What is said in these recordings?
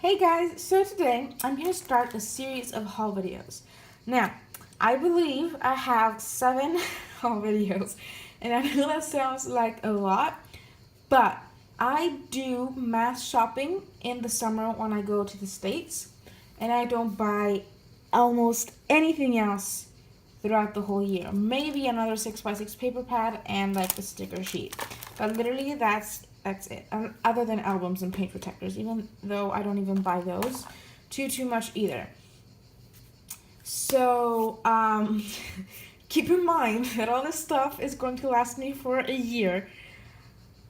Hey guys, so today I'm going to start a series of haul videos. Now, I believe I have 7 haul videos, and I know that sounds like a lot, but I do mass shopping in the summer when I go to the States, and I don't buy almost anything else throughout the whole year. Maybe another 6x6 paper pad and like the sticker sheet. But literally that's it. Other than albums and paint protectors, even though I don't even buy those too much either. So keep in mind that all this stuff is going to last me for a year.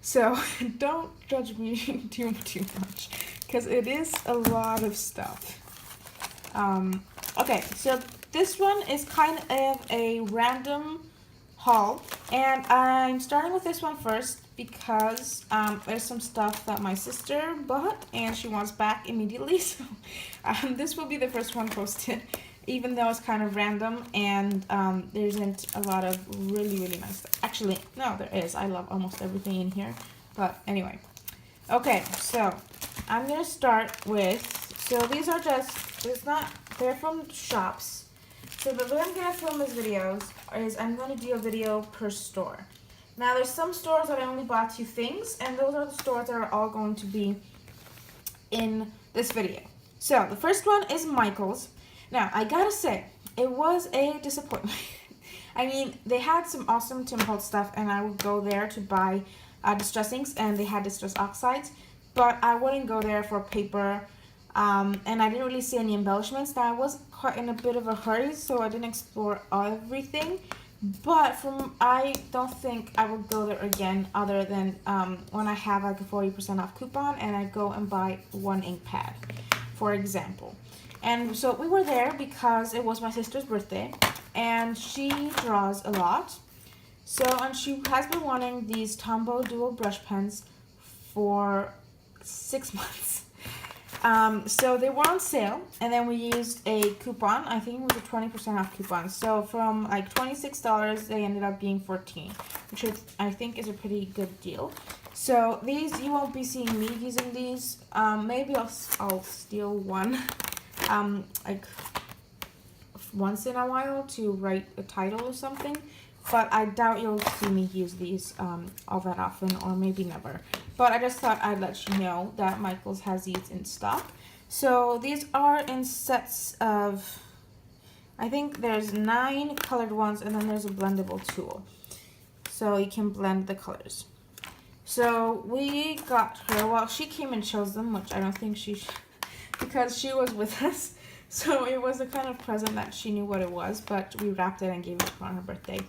So don't judge me too much, because it is a lot of stuff. Okay, so this one is kind of a random haul, and I'm starting with this one first because there's some stuff that my sister bought and she wants back immediately. So this will be the first one posted, even though it's kind of random and there isn't a lot of really nice stuff. Actually, no, there is. I love almost everything in here, but anyway. Okay, so I'm gonna start with, so these are just, they're from shops. So the way I'm gonna film these videos is I'm gonna do a video per store. Now there's some stores that I only bought 2 things, and those are the stores that are all going to be in this video. So the first one is Michael's. Now I gotta say, it was a disappointment. I mean, they had some awesome Tim Holtz stuff, and I would go there to buy distress inks, and they had distress oxides, but I wouldn't go there for paper, and I didn't really see any embellishments. Now I was quite in a bit of a hurry, so I didn't explore everything, but I don't think I would go there again other than when I have like a 40% off coupon and I go and buy 1 ink pad, for example. And so we were there because it was my sister's birthday, and she draws a lot. So, and she has been wanting these Tombow dual brush pens for 6 months. So they were on sale, and then we used a coupon. I think it was a 20% off coupon. So from like $26, they ended up being $14, which I think is a pretty good deal. So these, you won't be seeing me using these. Maybe I'll steal one, like once in a while to write a title or something. But I doubt you'll see me use these all that often, or maybe never. But I just thought I'd let you know that Michael's has these in stock. So these are in sets of, I think there's 9 colored ones, and then there's a blendable tool. So you can blend the colors. So we got her, well, she came and chose them, which I don't think she should, because she was with us. So it was a kind of present that she knew what it was, but we wrapped it and gave it to her on her birthday.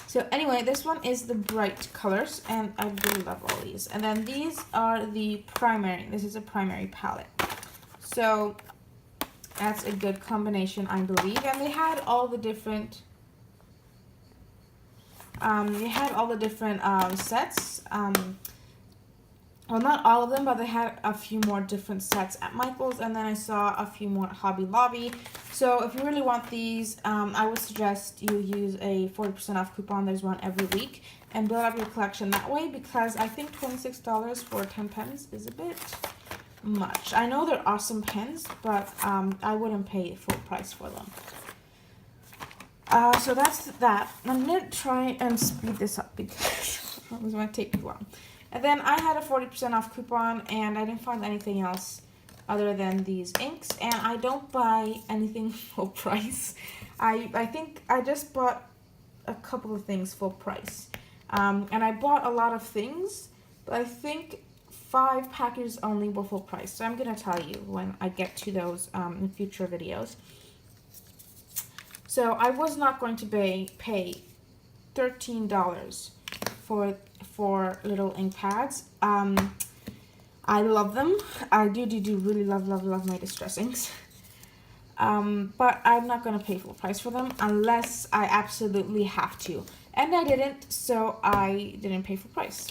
So anyway, this one is the bright colors, and I really love all these. And then these are the primary. This is a primary palette. So that's a good combination, I believe. And they had all the different, sets. Well, not all of them, but they had a few more different sets at Michael's, and then I saw a few more at Hobby Lobby. So if you really want these, I would suggest you use a 40% off coupon. There's one every week, and build up your collection that way, because I think $26 for 10 pens is a bit much. I know they're awesome pens, but I wouldn't pay full price for them. So that's that. I'm going to try and speed this up because it was going to take too long. And then I had a 40% off coupon, and I didn't find anything else other than these inks. And I don't buy anything full price. I think I just bought a couple of things full price. And I bought a lot of things, but I think 5 packages only were full price. So I'm going to tell you when I get to those in future videos. So I was not going to pay $13 for little ink pads. I love them. I do really love my distress inks. But I'm not going to pay full price for them unless I absolutely have to. And I didn't, so I didn't pay full price.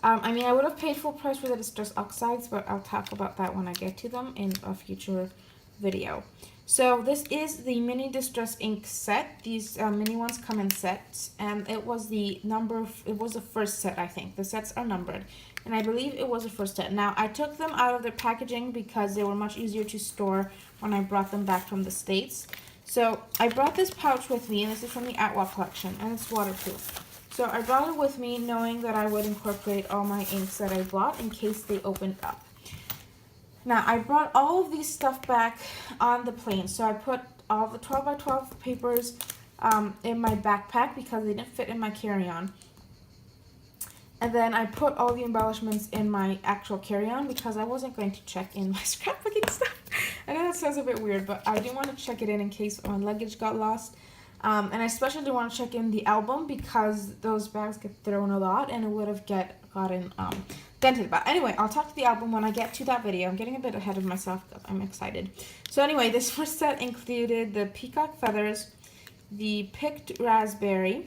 I mean, I would have paid full price for the distress oxides, but I'll talk about that when I get to them in a future video. So this is the mini distress ink set. These mini ones come in sets, and it was the first set, I think. The sets are numbered. and I believe it was the first set. Now, I took them out of their packaging because they were much easier to store when I brought them back from the States. So I brought this pouch with me, and this is from the Atwell collection, and it's waterproof. So I brought it with me knowing that I would incorporate all my inks that I bought in case they opened up. Now, I brought all of these stuff back on the plane. So I put all the 12 by 12 papers in my backpack because they didn't fit in my carry-on. And then I put all the embellishments in my actual carry-on because I wasn't going to check in my scrapbooking stuff. I know that sounds a bit weird, but I didn't want to check it in case my luggage got lost. And I especially didn't want to check in the album because those bags get thrown a lot and it would have gotten dented. But anyway, I'll talk to the album when I get to that video. I'm getting a bit ahead of myself because I'm excited. So anyway, this first set included the peacock feathers, the picked raspberry,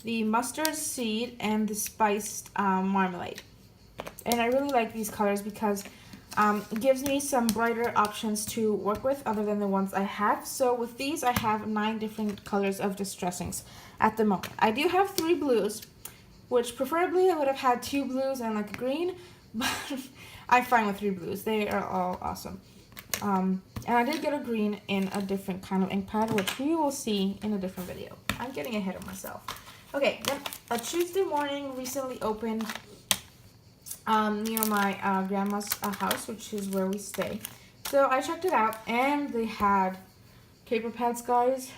the mustard seed, and the spiced marmalade. And I really like these colors because it gives me some brighter options to work with other than the ones I have. So with these, I have 9 different colors of distressings at the moment. I do have 3 blues, which preferably I would have had 2 blues and like a green, but I'm fine with 3 blues. They are all awesome. And I did get a green in a different kind of ink pad, which we will see in a different video. I'm getting ahead of myself. Okay, then a Tuesday morning recently opened near my grandma's house, which is where we stay. So I checked it out, and they had paper pads, guys.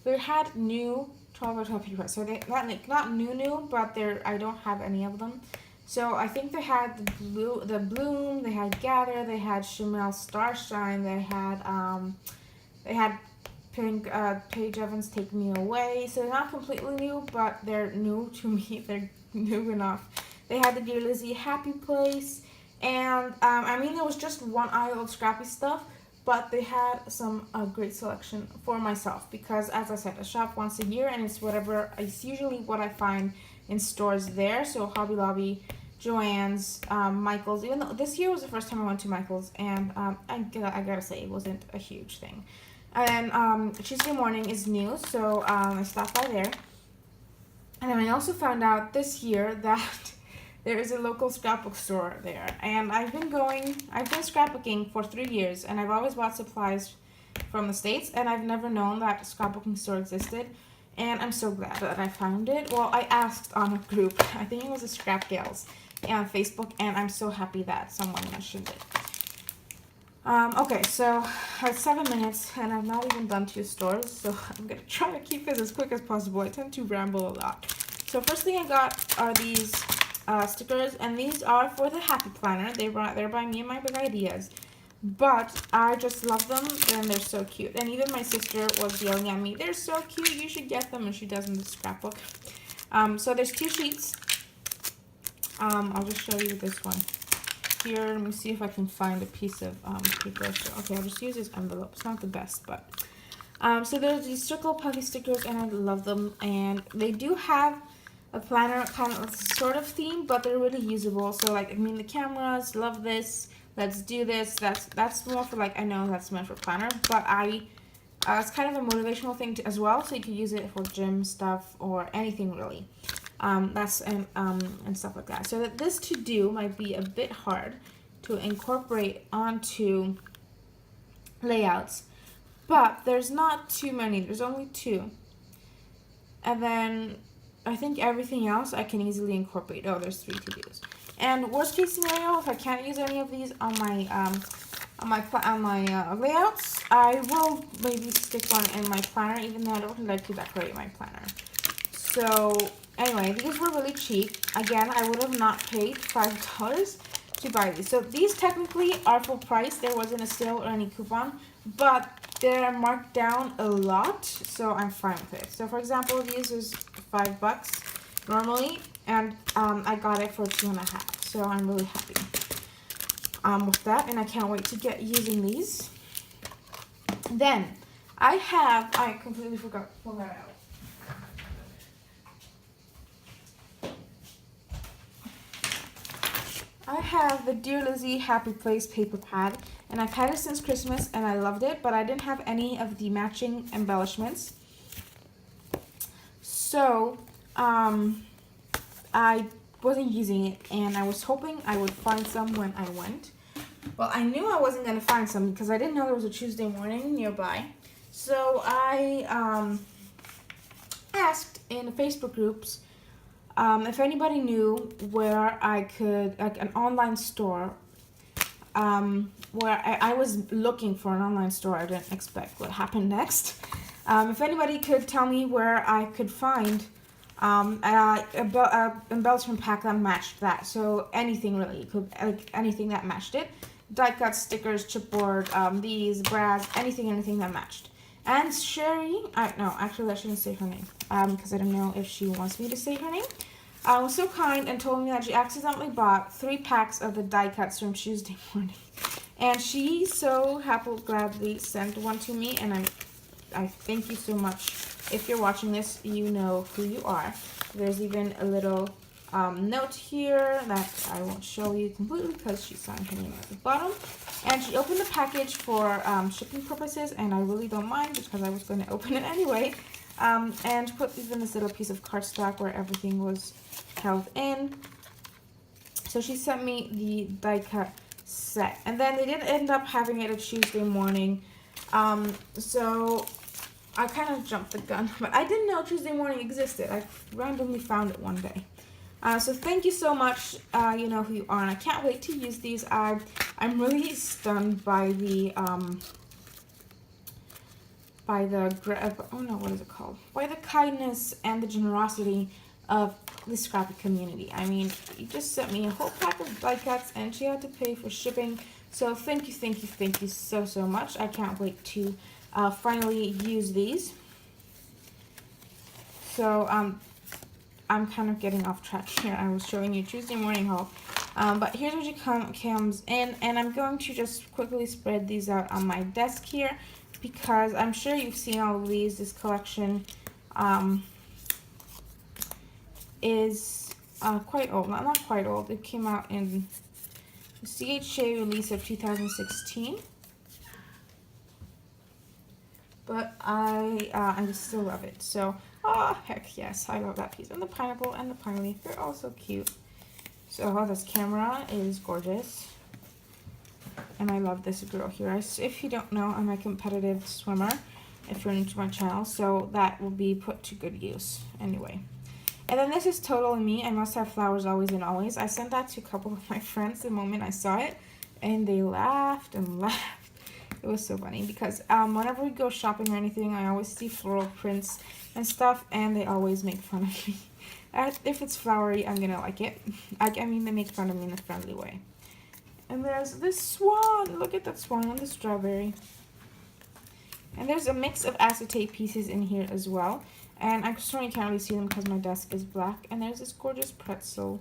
They had new 12 by 12 paper pads. So they not new, but I don't have any of them. So I think they had the Bloom, they had Gather, they had Chanel Starshine, they had Pink Paige Evans Take Me Away. So they're not completely new, but they're new to me. They're new enough. They had the Dear Lizzie Happy Place, and I mean, there was just one aisle of scrappy stuff, but they had some great selection for myself because, as I said, I shop once a year, and it's usually what I find in stores there. So Hobby Lobby, Joann's, Michael's. Even though this year was the first time I went to Michael's, and I gotta say it wasn't a huge thing. And Tuesday morning is new, so I stopped by there, and then I also found out this year that there is a local scrapbook store there, and I've been scrapbooking for 3 years, and I've always bought supplies from the States, and I've never known that a scrapbooking store existed, and I'm so glad that I found it. Well, I asked on a group, I think it was the Scrap Gals on Facebook, and I'm so happy that someone mentioned it. Okay, so it's 7 minutes, and I've not even done 2 stores, so I'm gonna try to keep this as quick as possible. I tend to ramble a lot. So first thing I got are these stickers, and these are for the Happy Planner. They're by me and my big ideas, but I just love them, and they're so cute. And even my sister was yelling at me, "They're so cute, you should get them," and she does in the scrapbook. So there's 2 sheets. I'll just show you this one here. Let me see if I can find a piece of paper. So, okay, I'll just use this envelope. It's not the best, but so there's these circle puffy stickers, and I love them, and they do have a planner kind of sort of theme, but they're really usable. So like, I mean, the cameras, love this, let's do this. That's more for like, I know that's meant for planner, but it's kind of a motivational thing as well. So you can use it for gym stuff or anything really. And stuff like that. So that this to do might be a bit hard to incorporate onto layouts, but there's not too many. There's only 2, and then I think everything else I can easily incorporate. Oh, there's 3 to-dos. And worst case scenario, if I can't use any of these on my layouts, I will maybe stick one in my planner, even though I don't like to decorate my planner. So anyway, these were really cheap. Again, I would have not paid $5 to buy these. So these technically are full price. There wasn't a sale or any coupon, but they're marked down a lot, so I'm fine with it. So for example, these is $5 normally, and I got it for 2.5, so I'm really happy with that, and I can't wait to get using these. Then I completely forgot to pull that out. I have the Dear Lizzie Happy Place paper pad, and I've had it since Christmas, and I loved it, but I didn't have any of the matching embellishments. So, I wasn't using it, and I was hoping I would find some when I went. Well, I knew I wasn't gonna find some because I didn't know there was a Tuesday morning nearby. So I asked in the Facebook groups if anybody knew where I could, like an online store, where I was looking for an online store. I didn't expect what happened next. If anybody could tell me where I could find a embellishment pack that matched that. So anything really, like anything that matched it. Die cuts, stickers, chipboard, these, brass, anything that matched. And Sherry, no, actually I shouldn't say her name, because I don't know if she wants me to say her name, was so kind and told me that she accidentally bought 3 packs of the die cuts from Tuesday morning. And she so happily, gladly sent one to me, and I thank you so much. If you're watching this, you know who you are. There's even a little note here that I won't show you completely because she signed her name at the bottom. And she opened the package for shipping purposes, and I really don't mind because I was going to open it anyway. And put even this little piece of cardstock where everything was held in. So she sent me the die cut set, and then they did end up having it a Tuesday morning. So I kind of jumped the gun, but I didn't know Tuesday morning existed. I randomly found it one day. So thank you so much. You know who you are, and I can't wait to use these. I'm really stunned by the what is it called? By the kindness and the generosity of the Scrappy community. I mean, you just sent me a whole pack of die cuts, and she had to pay for shipping. So thank you so much. I can't wait to finally use these. So I'm kind of getting off track here. I was showing you Tuesday morning haul. But here's what she comes in, and I'm going to just quickly spread these out on my desk here because I'm sure you've seen all of these. This collection is quite old. Not quite old. It came out in the CHA release of 2016. But I still love it. So, heck yes, I love that piece. And the pineapple and the pine leaf, they're all so cute. So this camera is gorgeous. And I love this girl here. If you don't know, I'm a competitive swimmer, if you're new to my channel. So that will be put to good use anyway. And then this is Totally Me. I Must Have Flowers Always and Always. I sent that to a couple of my friends the moment I saw it. And they laughed and laughed. It was so funny because whenever we go shopping or anything, I always see floral prints and stuff, and they always make fun of me. If it's flowery, I'm gonna like it. I mean, they make fun of me in a friendly way. And there's this swan. Look at that swan on the strawberry. And there's a mix of acetate pieces in here as well. And I certainly can't really see them because my desk is black. And there's this gorgeous pretzel.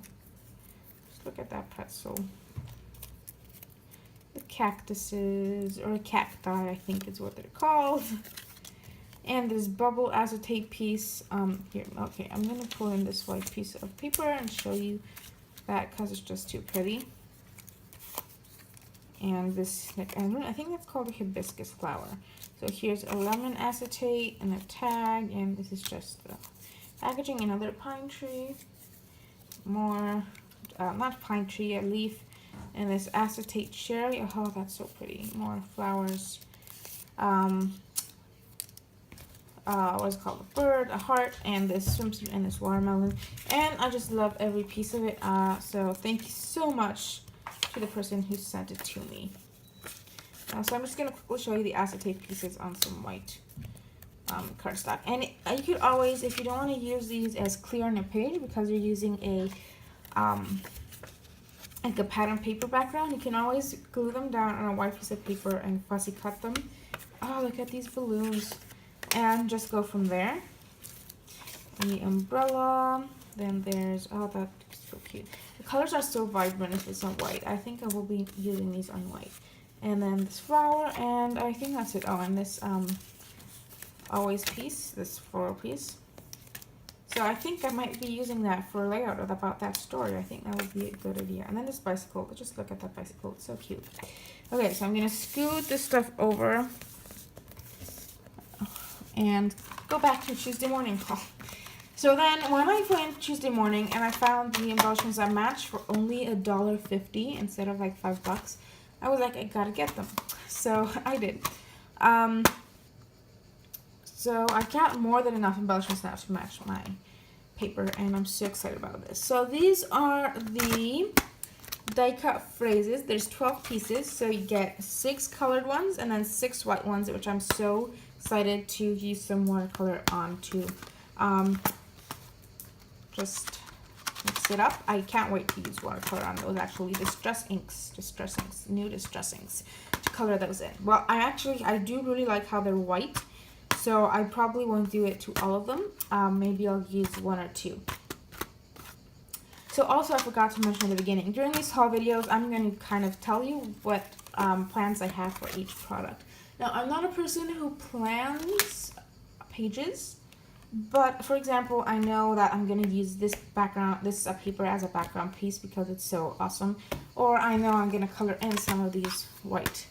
Just look at that pretzel. The cactuses, or cacti, I think is what they're called. And this bubble acetate piece. Here, okay, I'm going to pull in this white piece of paper and show you that because it's just too pretty. And this, like, I think that's called a hibiscus flower. So here's a lemon acetate and a tag, and this is just the packaging. Another pine tree, more, not pine tree, a leaf, and this acetate cherry. Oh, that's so pretty. More flowers. What's it called? A bird, a heart, and this swimsuit and this watermelon. And I just love every piece of it. So thank you so much to the person who sent it to me. So I'm just going to quickly show you the acetate pieces on some white cardstock. And you could always, if you don't want to use these as clear on a page because you're using a like a pattern paper background, you can always glue them down on a white piece of paper and fussy cut them. Oh, look at these balloons. And just go from there. And the umbrella. Then there's, oh, that's so cute. The colors are so vibrant if it's on white. I think I will be using these on white. And then this flower, and I think that's it. Oh, and this always piece, this floral piece. So I think I might be using that for a layout about that story. I think that would be a good idea. And then this bicycle, just look at that bicycle, it's so cute. Okay, so I'm gonna scoot this stuff over and go back to Tuesday morning haul. So then when I went Tuesday morning and I found the embellishments that matched for only $1.50 instead of like $5, I was like, I gotta get them. So I did. So I got more than enough embellishments now to match my paper, and I'm so excited about this. So these are the die cut phrases. There's 12 pieces, so you get 6 colored ones and then 6 white ones, which I'm so excited to use some watercolor on to just mix it up. I can't wait to use watercolor on those, actually. Distress inks, new distress inks to color those in. Well, I do really like how they're white, so I probably won't do it to all of them. Maybe I'll use 1 or 2. So also, I forgot to mention at the beginning, during these haul videos, I'm going to kind of tell you what plans I have for each product. Now, I'm not a person who plans pages, but for example, I know that I'm going to use this paper as a background piece because it's so awesome. Or I know I'm going to color in some of these white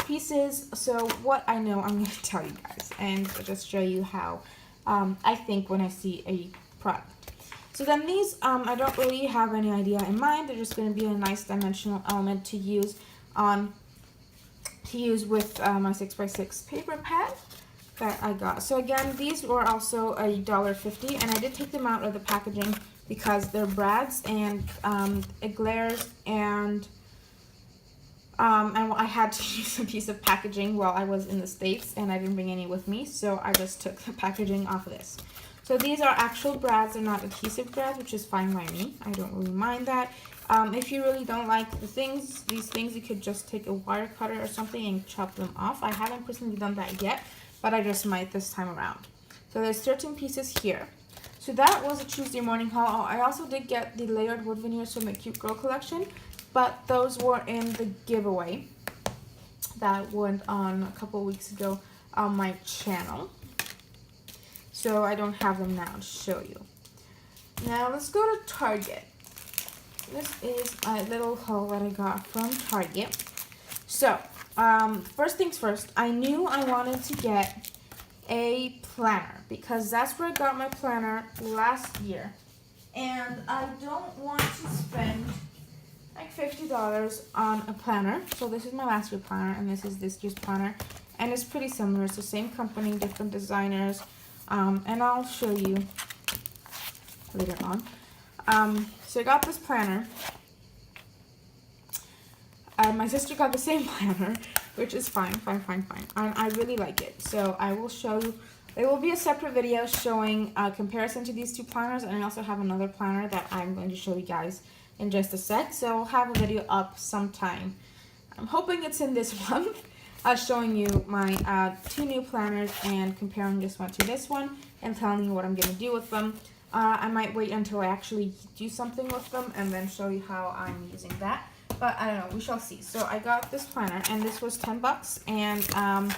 pieces. So what I know, I'm going to tell you guys and just show you how I think when I see a product. So then these, I don't really have any idea in mind. They're just going to be a nice dimensional element to use with my 6x6 paper pad that I got. So again, these were also $1.50, and I did take them out of the packaging because they're brads and it glares, and I had to use a piece of packaging while I was in the States, and I didn't bring any with me, so I just took the packaging off of this. So these are actual brads, they're not adhesive brads, which is fine by me. I don't really mind that. If you really don't like these things, you could just take a wire cutter or something and chop them off. I haven't personally done that yet, but I just might this time around. So there's 13 pieces here. So that was a Tuesday morning haul. I also did get the layered wood veneers from the Cute Girl collection, but those were in the giveaway that went on a couple weeks ago on my channel. So I don't have them now to show you. Now let's go to Target. This is a little haul that I got from Target. So, first things first, I knew I wanted to get a planner because that's where I got my planner last year. And I don't want to spend like $50 on a planner. So this is my last year planner and this is this year's planner. And it's pretty similar. It's the same company, different designers. And I'll show you later on. So I got this planner. My sister got the same planner, which is fine. And I really like it. So I will show you. There will be a separate video showing a comparison to these two planners. And I also have another planner that I'm going to show you guys in just a sec. So I'll have a video up sometime. I'm hoping it's in this month. Showing you my 2 new planners and comparing this one to this one and telling you what I'm going to do with them. I might wait until I actually do something with them and then show you how I'm using that. But I don't know, we shall see. So I got this planner and this was $10 and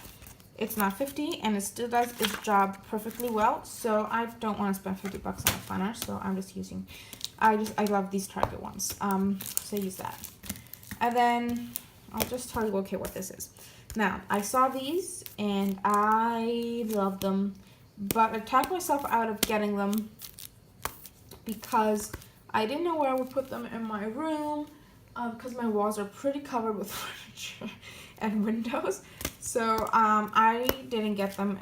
it's not $50 and it still does its job perfectly well. So I don't want to spend $50 on a planner, so I'm just using, I love these Target ones. So I use that. And then I'll just tell you, okay, what this is. Now, I saw these and I love them, but I talked myself out of getting them because I didn't know where I would put them in my room because my walls are pretty covered with furniture and windows. So I didn't get them,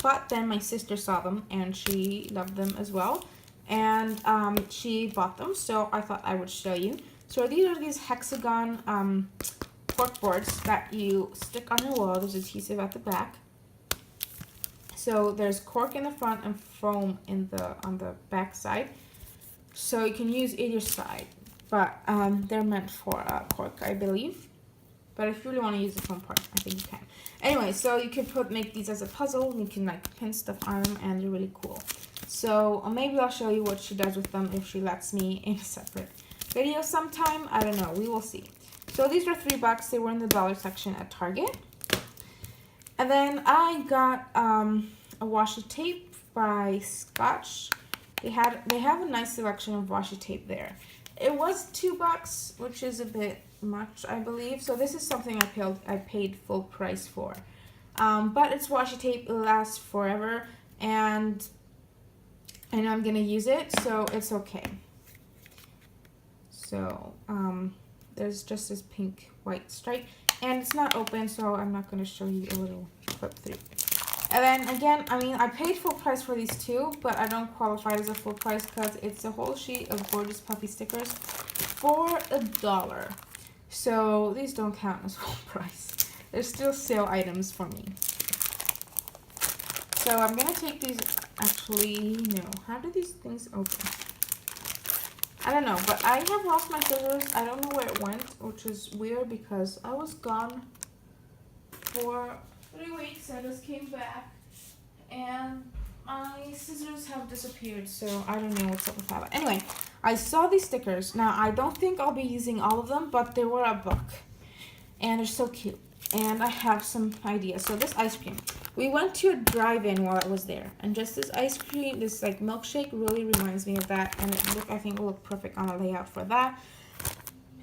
but then my sister saw them and she loved them as well. And she bought them, so I thought I would show you. So these are these hexagon cork boards that you stick on your wall. There's adhesive at the back. So there's cork in the front and foam on the back side. So you can use either side, but they're meant for cork, I believe. But if you really want to use the foam part, I think you can. Anyway, so you can make these as a puzzle. You can like pin stuff on them, and they're really cool. So maybe I'll show you what she does with them if she lets me in a separate video sometime. I don't know. We will see. So these were $3. They were in the dollar section at Target. And then I got a washi tape by Scotch. They have a nice selection of washi tape there. It was $2, which is a bit much, I believe. So this is something I paid full price for. But it's washi tape. It lasts forever, and and I'm gonna use it, so it's okay. So there's just this pink white stripe, and it's not open, so I'm not gonna show you a little clip through. And then again, I mean, I paid full price for these two, but I don't qualify as a full price because it's a whole sheet of gorgeous puffy stickers for $1. So these don't count as full price. They're still sale items for me. So I'm gonna take these, actually, no. How do these things open? I don't know, but I have lost my scissors. I don't know where it went, which is weird because I was gone for 3 weeks. I just came back and my scissors have disappeared, so I don't know what's up with that. But anyway, I saw these stickers. Now, I don't think I'll be using all of them, but they were $1 and they're so cute. And I have some ideas. So this ice cream, we went to a drive-in while I was there, and just this ice cream, this like milkshake, really reminds me of that, and I think it will look perfect on a layout for that.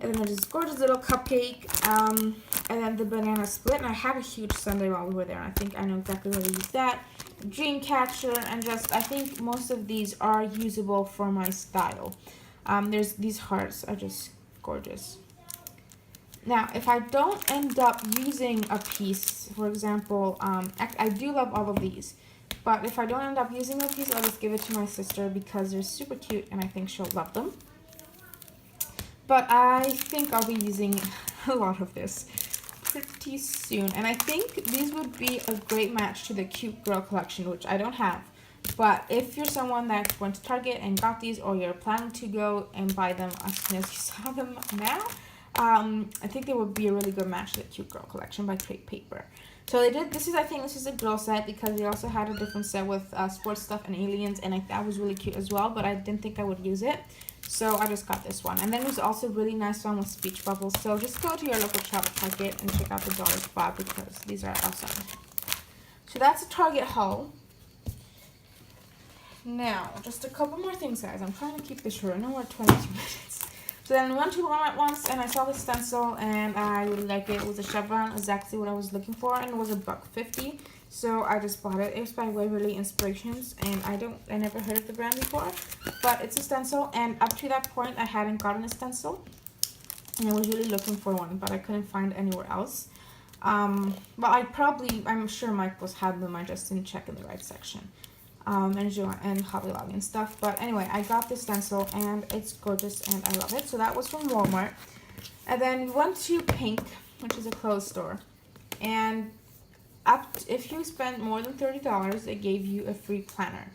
And then there's this gorgeous little cupcake, and then the banana split, and I had a huge sundae while we were there, and I think I know exactly where to use that. Dream catcher, and just, I think most of these are usable for my style. There's these hearts are just gorgeous. Now, if I don't end up using a piece, for example, I do love all of these, but if I don't end up using a piece, I'll just give it to my sister because they're super cute and I think she'll love them. But I think I'll be using a lot of this pretty soon, and I think these would be a great match to the Cute Girl collection, which I don't have. But if you're someone that went to Target and got these, or you're planning to go and buy them as soon as you saw them now, I think they would be a really good match to the Cute Girl collection by Crate Paper. So they did, I think this is a girl set because they also had a different set with sports stuff and aliens, and that was really cute as well, but I didn't think I would use it. So I just got this one. And then there's also a really nice one with speech bubbles. So just go to your local Target and check out the dollar spot because these are awesome. So that's a Target haul. Now, just a couple more things, guys. I'm trying to keep this short. I know we're 22 minutes. So then we went to Walmart once, and I saw this stencil, and I really liked it. It was a chevron, exactly what I was looking for, and it was $1.50. So I just bought it. It was by Waverly Inspirations, and I never heard of the brand before, but it's a stencil, and up to that point, I hadn't gotten a stencil, and I was really looking for one, but I couldn't find anywhere else. But I'm sure Michael's had them. I just didn't check in the right section. And Hobby Lobby and stuff. But anyway, I got this stencil and it's gorgeous and I love it. So that was from Walmart. And then we went to Pink, which is a clothes store. And if you spent more than $30, they gave you a free planner.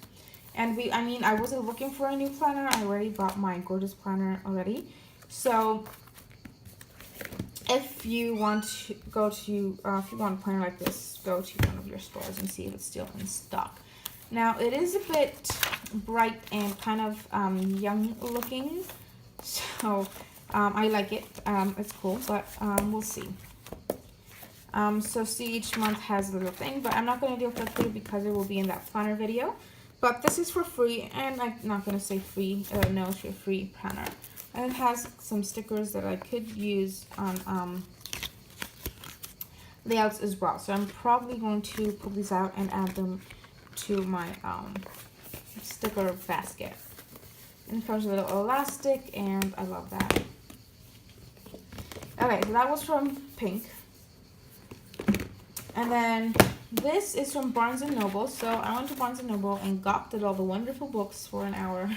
And I wasn't looking for a new planner. I already bought my gorgeous planner already. So if you want to if you want a planner like this, go to one of your stores and see if it's still in stock. Now, it is a bit bright and kind of young looking, so I like it. It's cool, but we'll see. So see, each month has a little thing, but I'm not going to do it for free because it will be in that planner video. But this is for free, and I'm not going to say free, no, it's your free planner. And it has some stickers that I could use on layouts as well. So I'm probably going to pull these out and add them to my sticker basket. And it comes with a little elastic, and I love that. Okay, so that was from Pink. And then this is from Barnes & Noble. So I went to Barnes & Noble and got all the wonderful books for an hour.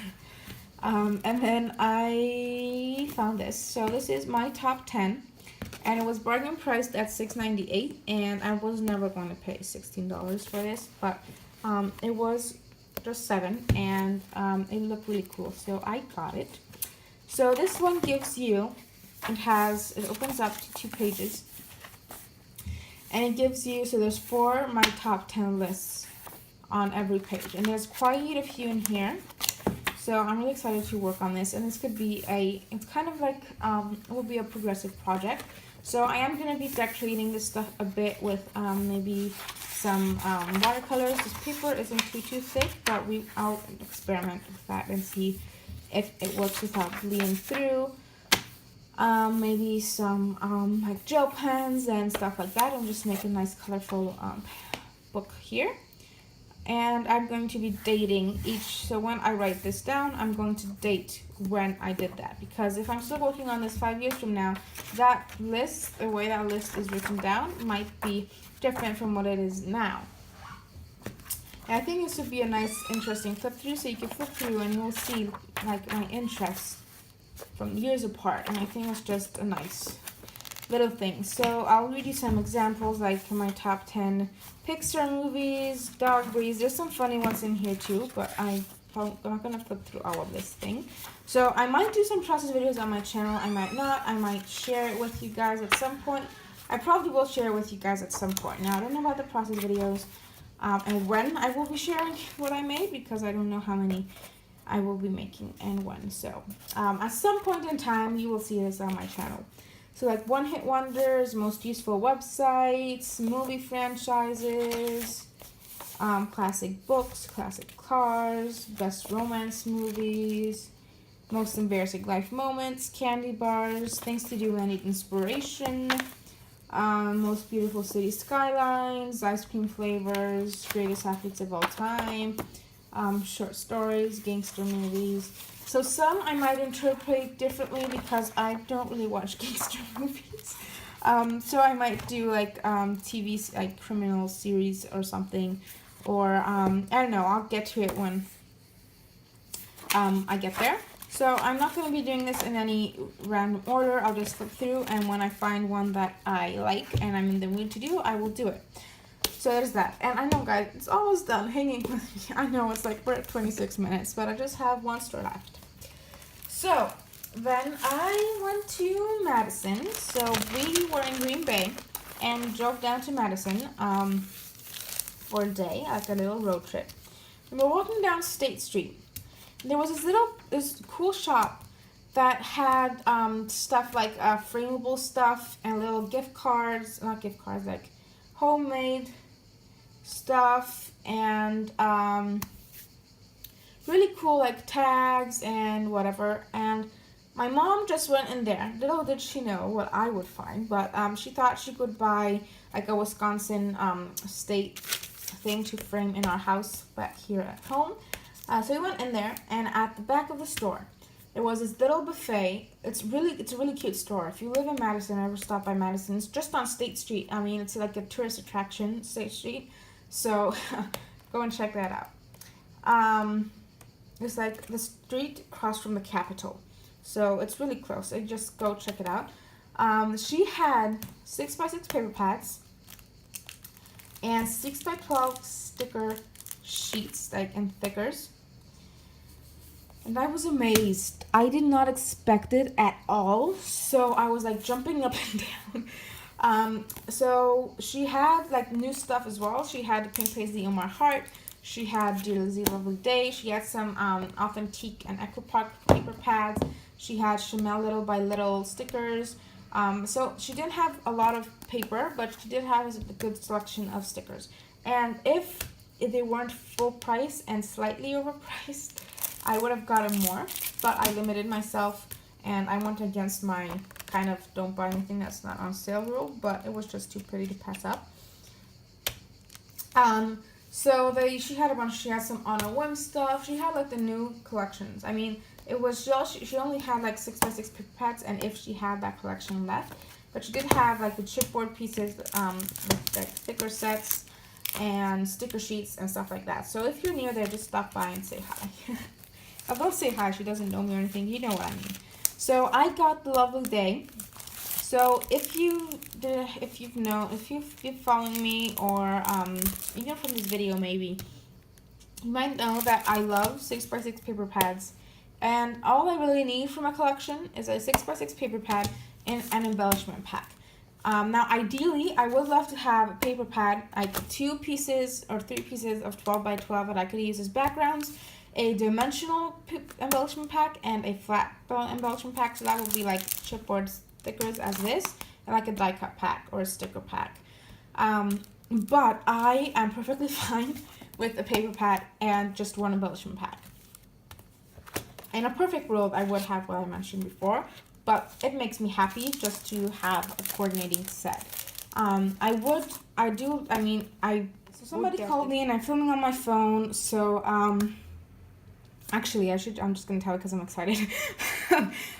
And then I found this. So this is my top 10. And it was bargain priced at $6.98. And I was never going to pay $16 for this. But it was just $7, and it looked really cool, so I got it. So this one gives you, it opens up to 2 pages, and it gives you, so there's 4 my top 10 lists on every page, and there's quite a few in here. So I'm really excited to work on this, and this could be it's kind of like, it will be a progressive project. So I am going to be decorating this stuff a bit with maybe some watercolors. This paper isn't too thick, but I'll experiment with that and see if it works without bleeding through. Maybe some like gel pens and stuff like that, and just make a nice colorful book here. and I'm going to be dating each. So when I write this down, I'm going to date when I did that, because if I'm still working on this 5 years from now, that list, the way that list is written down, might be different from what it is now. And I think this would be a nice, interesting flip through, so you can flip through and you'll see like my interests from years apart, and I think it's just a nice little thing. So I'll read you some examples, like my top 10 Pixar movies, dog breeds. There's some funny ones in here too, but I'm not gonna flip through all of this thing. So I might do some process videos on my channel, I might not. I might share it with you guys at some point. I probably will share it with you guys at some point. Now I don't know about the process videos and when I will be sharing what I made, because I don't know how many I will be making and when. So at some point in time you will see this on my channel. So like one-hit wonders, most useful websites, movie franchises, classic books, classic cars, best romance movies, most embarrassing life moments, candy bars, things to do when I need inspiration, most beautiful city skylines, ice cream flavors, greatest athletes of all time, short stories, gangster movies. So some I might interpret differently because I don't really watch gangster movies. So I might do like TV, like criminal series or something, or I don't know. I'll get to it when I get there. So I'm not going to be doing this in any random order. I'll just flip through, and when I find one that I like and I'm in the mood to do, I will do it. So there's that. And I know, guys, it's almost done hanging with me. I know it's like we're at 26 minutes, but I just have one store left. So then I went to Madison. So we were in Green Bay and drove down to Madison for a day, like a little road trip. And we're walking down State Street. There was this cool shop that had stuff like frameable stuff and little gift cards, not gift cards, like homemade stuff, and really cool like tags and whatever. And my mom just went in there. Little did she know what I would find, but she thought she could buy like a Wisconsin state thing to frame in our house back here at home. So we went in there, and at the back of the store there was this little buffet. It's a really cute store. If you live in Madison, ever stop by Madison, it's just on State Street. I mean, it's like a tourist attraction, State Street. So go and check that out. It's like the street across from the Capitol. So it's really close. So just go check it out. She had 6x6 paper pads and 6x12 sticker sheets, like in thickers. And I was amazed. I did not expect it at all. So I was like jumping up and down. So she had like new stuff as well. She had the Pink Paisley on My Heart. She had Dear Lizzie Lovely Day. She had some Authentique and Echo Park paper pads. She had Chanel Little by Little stickers. So she didn't have a lot of paper, but she did have a good selection of stickers. And if they weren't full price and slightly overpriced, I would have gotten more, but I limited myself and I went against my kind of don't buy anything that's not on sale rule, but it was just too pretty to pass up. So she had some On a Whim stuff. She had like the new collections. I mean, it was just, she only had like 6x6 paper pads, and if she had that collection left, but she did have like the chipboard pieces, with like sticker sets and sticker sheets and stuff like that. So if you're near there, just stop by and say hi. I don't say hi, she doesn't know me or anything, you know what I mean. So I got the Lovely Day. So if you've following me, or even from this video maybe, you might know that I love 6x6 paper pads, and all I really need from a collection is a 6x6 paper pad and an embellishment pack. Now ideally I would love to have a paper pad, like 2 pieces or 3 pieces of 12x12 that I could use as backgrounds, a dimensional embellishment pack, and a flat embellishment pack. So that would be like chipboard stickers as this, and like a die cut pack or a sticker pack. But I am perfectly fine with a paper pad and just one embellishment pack. In a perfect world, I would have what I mentioned before, but it makes me happy just to have a coordinating set. This is Somebody called me and I'm filming on my phone, so actually I'm just gonna tell it because I'm excited.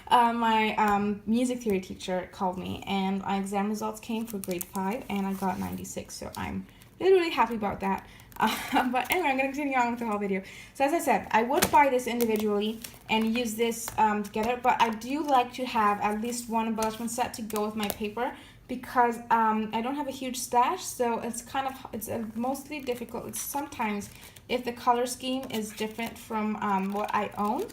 My music theory teacher called me and my exam results came for grade 5 and I got 96, so I'm really happy about that. But anyway, I'm gonna continue on with the whole video. So as I said, I would buy this individually and use this together, but I do like to have at least one embellishment set to go with my paper, because I don't have a huge stash, so it's mostly difficult. It's sometimes if the color scheme is different from what I own,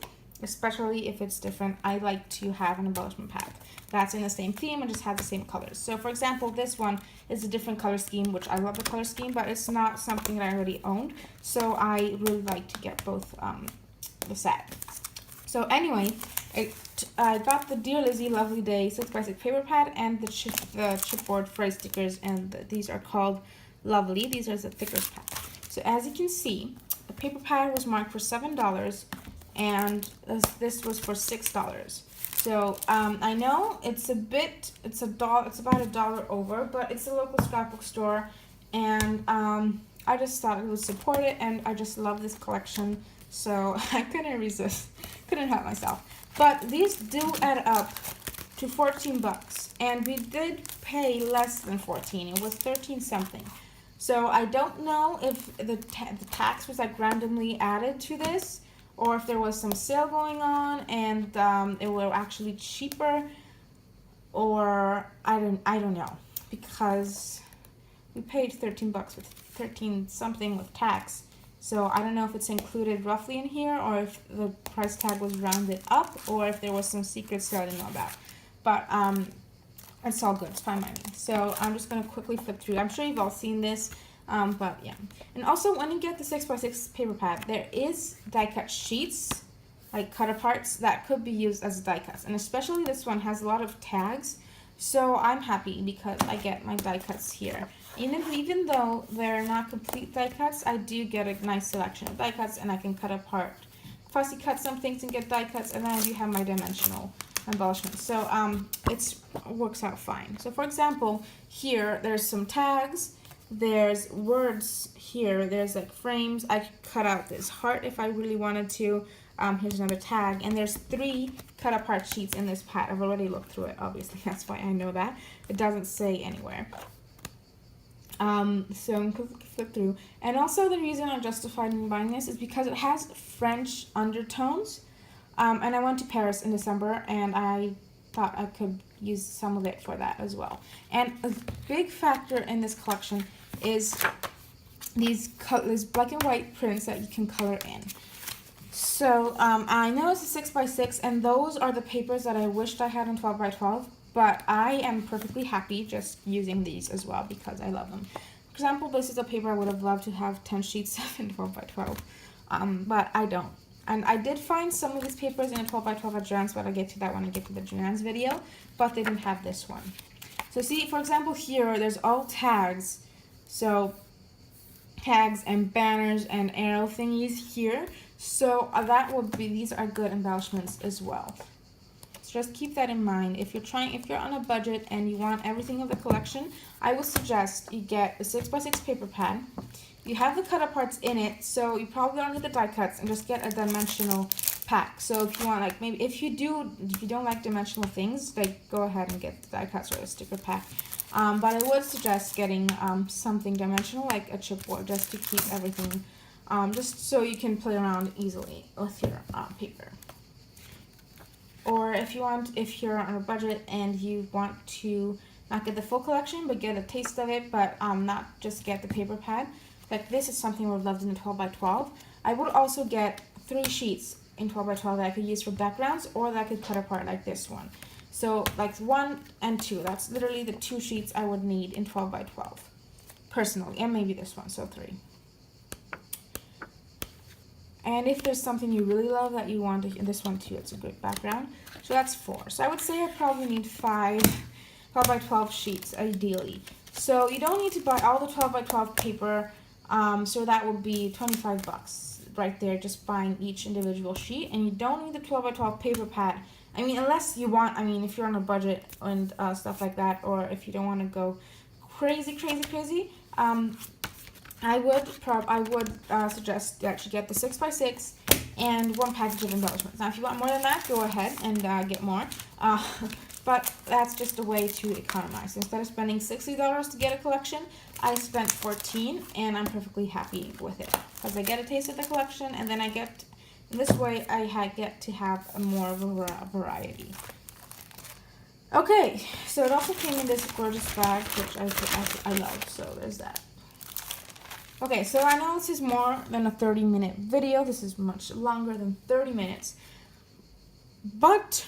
especially if it's different, I like to have an embellishment pack that's in the same theme and just have the same colors. So for example, this one is a different color scheme, which I love the color scheme, but it's not something that I already owned, so I really like to get both the set. So anyway, I got the Dear Lizzie Lovely Day 6x6 paper pad and the chipboard phrase stickers, and these are called Lovely. These are the thicker pad. So as you can see, the paper pad was marked for $7 and this was for $6. So I know it's about $1 over, but it's a local scrapbook store, and I just thought it would support it, and I just love this collection, so I couldn't resist, couldn't help myself. But these do add up to 14 bucks, and we did pay less than 14. It was 13 something. So I don't know if the tax was like randomly added to this, or if there was some sale going on and it were actually cheaper, or I don't know, because we paid 13 bucks with 13 something with tax. So I don't know if it's included roughly in here, or if the price tag was rounded up, or if there was some secret sale I didn't know about. But it's all good, it's fine by me. So I'm just gonna quickly flip through. I'm sure you've all seen this, but yeah. And also, when you get the 6x6 paper pad, there is die cut sheets, like cut aparts, that could be used as die cuts. And especially this one has a lot of tags, so I'm happy because I get my die cuts here. Even though they're not complete die cuts, I do get a nice selection of die cuts, and I can cut apart, fussy cut some things and get die cuts, and then I do have my dimensional embellishments. So it works out fine. So for example, here there's some tags, there's words here, there's like frames. I could cut out this heart if I really wanted to. Here's another tag, and there's 3 cut apart sheets in this pad. I've already looked through it, obviously, that's why I know that. It doesn't say anywhere. So I'm going to flip through. And also the reason I'm justified in buying this is because it has French undertones. And I went to Paris in December, and I thought I could use some of it for that as well. And a big factor in this collection is these black and white prints that you can color in. So I know it's a 6x6, and those are the papers that I wished I had in 12x12. But I am perfectly happy just using these as well because I love them. For example, this is a paper I would have loved to have 10 sheets of in 12x12, but I don't. And I did find some of these papers in a 12x12 at Joann's, but I'll get to that when I get to the Joann's video, but they didn't have this one. So see, for example, here, there's all tags. So tags and banners and arrow thingies here. So that would be, these are good embellishments as well. So just keep that in mind. If you're on a budget and you want everything of the collection, I would suggest you get a 6x6 paper pad. You have the cut aparts in it, so you probably don't need the die cuts, and just get a dimensional pack. So if you want, like, maybe if you don't like dimensional things, like, go ahead and get the die cuts or a sticker pack. But I would suggest getting something dimensional, like a chipboard, just to keep everything, just so you can play around easily with your paper. Or if you're on a budget and you want to not get the full collection, but get a taste of it, but not just get the paper pad, like this is something I would love in the 12x12. I would also get 3 sheets in 12x12 that I could use for backgrounds, or that I could cut apart like this one. So like 1 and 2, that's literally the 2 sheets I would need in 12x12, personally, and maybe this one, so 3. And if there's something you really love that you want, this one too, it's a great background. So that's 4. So I would say I probably need 5 12x12 sheets, ideally. So you don't need to buy all the 12x12 paper, so that would be 25 bucks right there, just buying each individual sheet. And you don't need the 12x12 paper pad. I mean, unless you want, if you're on a budget and stuff like that, or if you don't want to go crazy, I would suggest that you get the 6x6 and one package of embellishments. Now, if you want more than that, go ahead and get more. But that's just a way to economize. Instead of spending $60 to get a collection, I spent $14, and I'm perfectly happy with it because I get a taste of the collection, and then I get this way I get to have a more of a variety. Okay, so it also came in this gorgeous bag, which I love. So there's that. Okay, so I know this is more than a 30-minute video. This is much longer than 30 minutes. But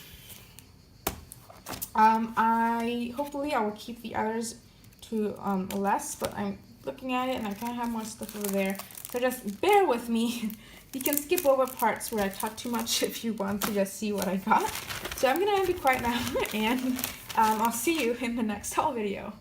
hopefully I will keep the others to less, but I'm looking at it and I kind of have more stuff over there. So just bear with me. You can skip over parts where I talk too much if you want to just see what I got. So I'm going to be quiet now, and I'll see you in the next haul video.